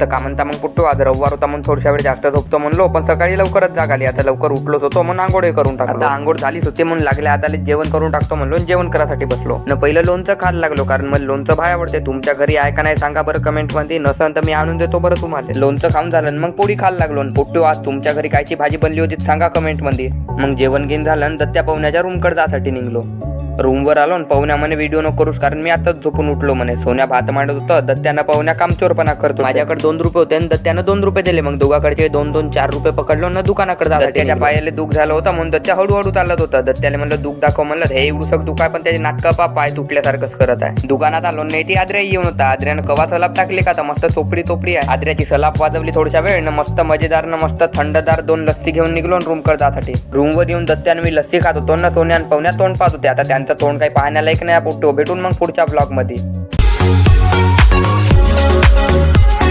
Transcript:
तर का म्हणता मग पुट्टू, आज रविवार होता म्हणून थोडशा वेळ जास्त झोपतो म्हणलो, पण सकाळी लवकरच जाग आली. आता लवकर उठलोच होतो म्हणून आंघोळ करून टाकलो. आता आंघोळ झालीच होती म्हणून लागले आता जेवण करून टाकतो म्हणलो, जेवण करायसाठी बसलो न पहिलं लोणचं खायला लागलो, कारण मला लोणचं भाय आवडते. तुमच्या घरी आहे का नाही सांगा बरं कमेंट मध्ये, नसन तर मी आणून देतो बरं तुम्हाला. लोणचं खाऊन झालं मग पोळी खायला लागलो. पुट्टू, आज तुमच्या घरी कायची भाजी बनली होती सांगा कमेंट मध्ये. मग जेवण घेऊन झालं तर त्या पाहुण्याच्या रूम कडे जासाठी निघलो. रूमवर आलो आणि पाहुण्या म्हणे व्हिडिओ नको करूस, कारण मी आताच झोपून उठलो म्हणे. सोन्या भात मांडत होतं, दत्त्यानं पाहुण्या कामचोरपणा करतो. माझ्याकडे 2 रुपये होते आणि दत्त्यानं 2 रुपये दिले. मग दोघाकडचे 2-2 4 रुपये पकडलो ना दुकानाकडे जायसाठी. त्याच्या पायाला दुख झालं होतं म्हणून दत्त्या हळूहळू चालत होतं. दत्त्याला म्हणलं दुख दाखव, म्हणलं हे एवढं दुख आहे पण त्याचे नाटकं पाय तुटल्यासारखंच करत आहे. दुकानात आलो नाही ती आद्र्या येऊन होता. आद्र्यानं कवा सलाप टाकले का तर मस्त चोपडी आहे. आद्र्याची सलाप वाजवली थोड्या वेळ, मस्त मजेदार न मस्त थंडदार 2 लस्सी घेऊन निघलो रूम कडे जासाठी. रूमवर येऊन दत्त्यानं मी लस्सी खात होतो ना सोन्या आणि पाहुण्या तोंड पाहत होते. आता त्यांचं तोंड काही पाहण्यालायक नाही पुट्टो. भेटून मग पुढच्या ब्लॉग मध्ये.